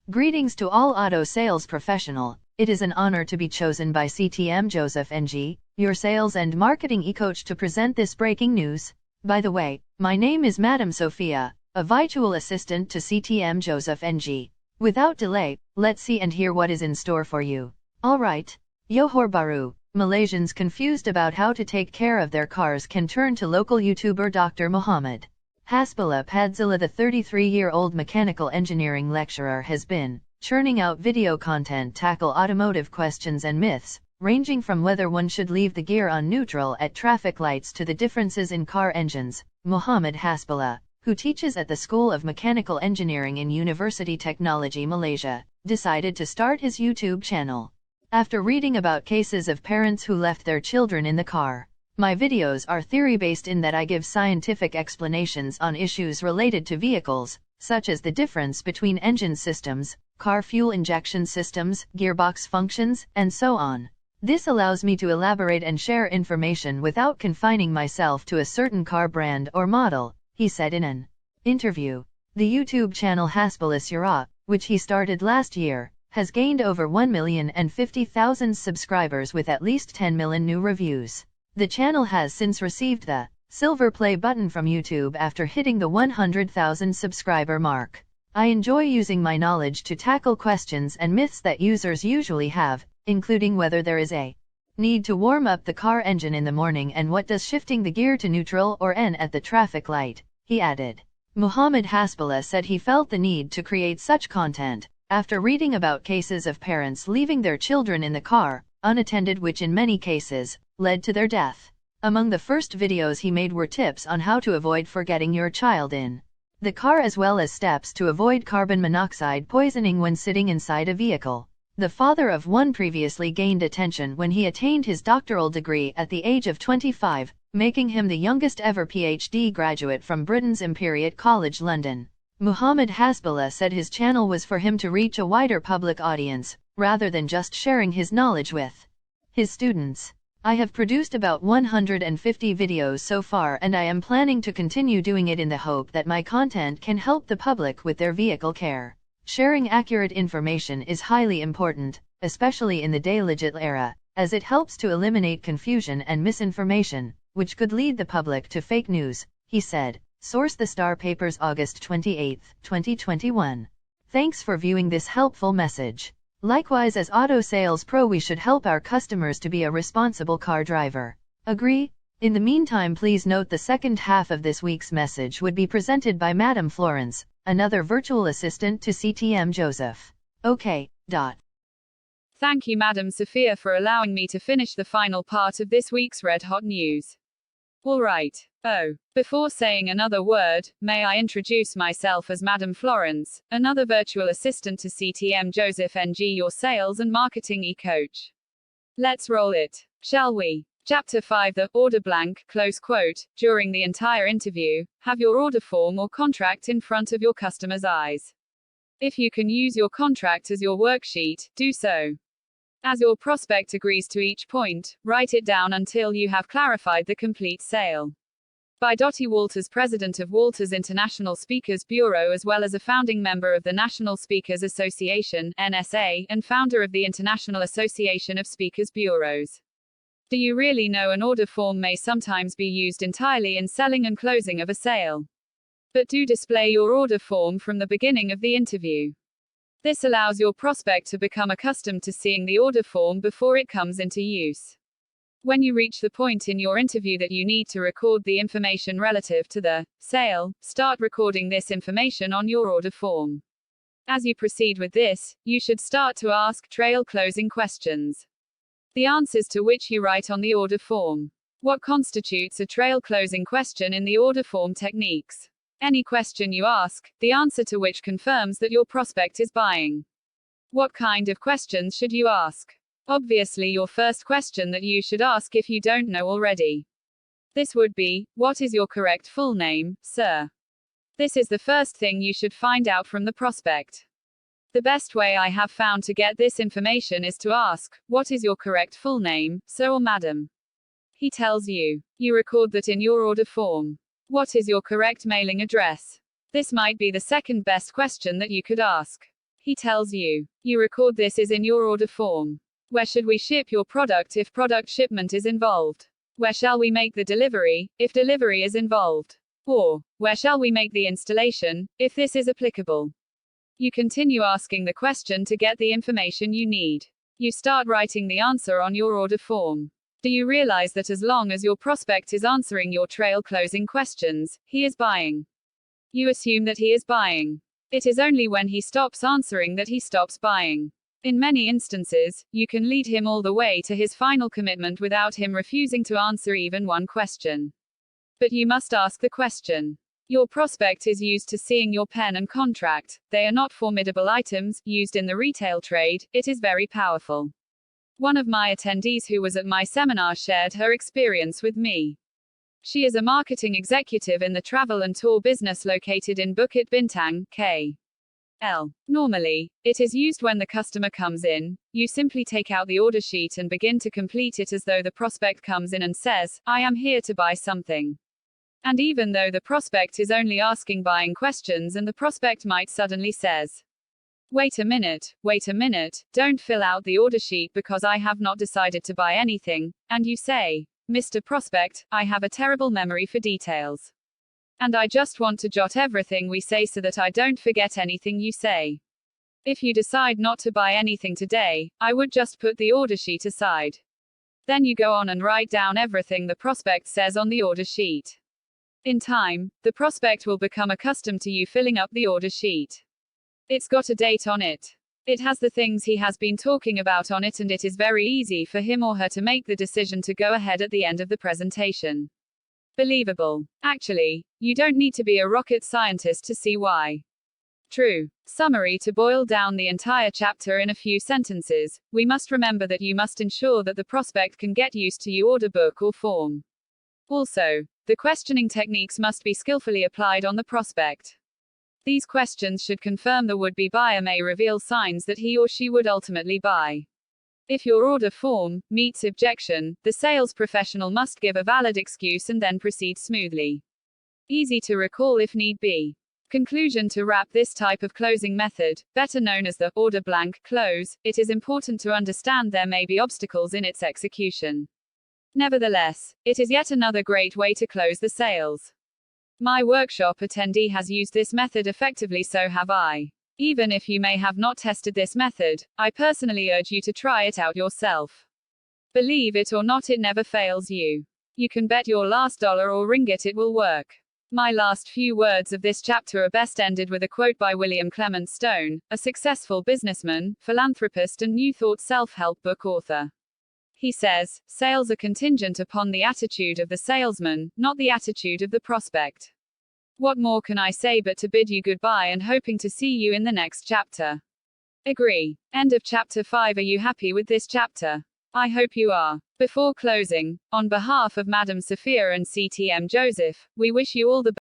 Greetings to all auto sales professional. It is an honor to be chosen by CTM Joseph NG, your sales and marketing e-coach, to present this breaking news. By the way, my name is Madam Sophia, a virtual assistant to CTM Joseph NG. Without delay, let's see and hear what is in store for you. Alright. Video.Guru. Malaysians confused about how to take care of their cars can turn to local YouTuber Dr. Muhammad Hasbullah Padzilla. The 33-year-old mechanical engineering lecturer has been churning out video content tackle automotive questions and myths, ranging from whether one should leave the gear on neutral at traffic lights to the differences in car engines. Muhammad Hasbullah, who teaches at the School of Mechanical Engineering in University Technology Malaysia, decided to start his YouTube channel after reading about cases of parents who left their children in the car. My videos are theory-based in that I give scientific explanations on issues related to vehicles, such as the difference between engine systems, car fuel injection systems, gearbox functions, and so on. This allows me to elaborate and share information without confining myself to a certain car brand or model, he said in an interview. The YouTube channel Hasbullah Surah, which he started last year, has gained over 1,050,000 subscribers with at least 10 million new reviews. The channel has since received the silver play button from YouTube after hitting the 100,000 subscriber mark. I enjoy using my knowledge to tackle questions and myths that users usually have, including whether there is a need to warm up the car engine in the morning and what does shifting the gear to neutral or N at the traffic light, he added. Muhammad Hasbullah said he felt the need to create such content after reading about cases of parents leaving their children in the car, unattended, which in many cases led to their death. Among the first videos he made were tips on how to avoid forgetting your child in the car, as well as steps to avoid carbon monoxide poisoning when sitting inside a vehicle. The father of one previously gained attention when he attained his doctoral degree at the age of 25, making him the youngest ever PhD graduate from Britain's Imperial College London. Muhammad Hasbullah said his channel was for him to reach a wider public audience, rather than just sharing his knowledge with his students. I have produced about 150 videos so far, and I am planning to continue doing it in the hope that my content can help the public with their vehicle care. Sharing accurate information is highly important, especially in the digital era, as it helps to eliminate confusion and misinformation, which could lead the public to fake news, he said. Source: The Star Papers, August 28, 2021. Thanks for viewing this helpful message. Likewise, as auto sales pro, we should help our customers to be a responsible car driver. Agree? In the meantime, please note the second half of this week's message would be presented by Madam Florence, another virtual assistant to CTM Joseph. Okay. Thank you, Madam Sophia, for allowing me to finish the final part of this week's Red Hot News. Alright. Oh, before saying another word, may I introduce myself as Madam Florence, another virtual assistant to CTM Joseph NG, your sales and marketing e-coach. Let's roll it, shall we? Chapter 5: The order blank, close quote. During the entire interview, have your order form or contract in front of your customer's eyes. If you can use your contract as your worksheet, do so. As your prospect agrees to each point, write it down until you have clarified the complete sale. By Dottie Walters, President of Walters International Speakers Bureau, as well as a founding member of the National Speakers Association (NSA) and founder of the International Association of Speakers Bureaus. Do you really know an order form may sometimes be used entirely in selling and closing of a sale? But do display your order form from the beginning of the interview. This allows your prospect to become accustomed to seeing the order form before it comes into use. When you reach the point in your interview that you need to record the information relative to the sale, start recording this information on your order form. As you proceed with this, you should start to ask trail closing questions, the answers to which you write on the order form. What constitutes a trail closing question in the order form techniques? Any question you ask, the answer to which confirms that your prospect is buying. What kind of questions should you ask? Obviously, your first question that you should ask, if you don't know already. This would be, what is your correct full name, sir? This is the first thing you should find out from the prospect. The best way I have found to get this information is to ask, what is your correct full name, sir or madam? He tells you. You record that in your order form. What is your correct mailing address? This might be the second best question that you could ask. He tells you. You record this is in your order form. Where should we ship your product if product shipment is involved? Where shall we make the delivery, if delivery is involved? Or, where shall we make the installation, if this is applicable? You continue asking the question to get the information you need. You start writing the answer on your order form. Do you realize that as long as your prospect is answering your trail closing questions, he is buying? You assume that he is buying. It is only when he stops answering that he stops buying. In many instances, you can lead him all the way to his final commitment without him refusing to answer even one question. But you must ask the question. Your prospect is used to seeing your pen and contract. They are not formidable items, used in the retail trade. It is very powerful. One of my attendees who was at my seminar shared her experience with me. She is a marketing executive in the travel and tour business located in Bukit Bintang, KL. Normally, it is used when the customer comes in. You simply take out the order sheet and begin to complete it as though the prospect comes in and says, "I am here to buy something." And even though the prospect is only asking buying questions and the prospect might suddenly says, wait a minute, don't fill out the order sheet because I have not decided to buy anything," and you say, "Mr. Prospect, I have a terrible memory for details. And I just want to jot everything we say so that I don't forget anything you say. If you decide not to buy anything today, I would just put the order sheet aside." Then you go on and write down everything the prospect says on the order sheet. In time, the prospect will become accustomed to you filling up the order sheet. It's got a date on it. It has the things he has been talking about on it, and it is very easy for him or her to make the decision to go ahead at the end of the presentation. Believable. Actually, you don't need to be a rocket scientist to see why. True. Summary: to boil down the entire chapter in a few sentences, we must remember that you must ensure that the prospect can get used to your order book or form. Also, the questioning techniques must be skillfully applied on the prospect. These questions should confirm the would-be buyer may reveal signs that he or she would ultimately buy. If your order form meets objection, the sales professional must give a valid excuse and then proceed smoothly. Easy to recall if need be. Conclusion: to wrap this type of closing method, better known as the order blank close, it is important to understand there may be obstacles in its execution. Nevertheless, it is yet another great way to close the sales. My workshop attendee has used this method effectively, so have I. Even if you may have not tested this method, I personally urge you to try it out yourself. Believe it or not, it never fails you. You can bet your last dollar or ringgit it will work. My last few words of this chapter are best ended with a quote by William Clement Stone, a successful businessman, philanthropist and New Thought self-help book author. He says, "Sales are contingent upon the attitude of the salesman, not the attitude of the prospect." What more can I say but to bid you goodbye and hoping to see you in the next chapter. Agree. End of chapter 5. Are you happy with this chapter? I hope you are. Before closing, on behalf of Madam Sophia and CTM Joseph, we wish you all the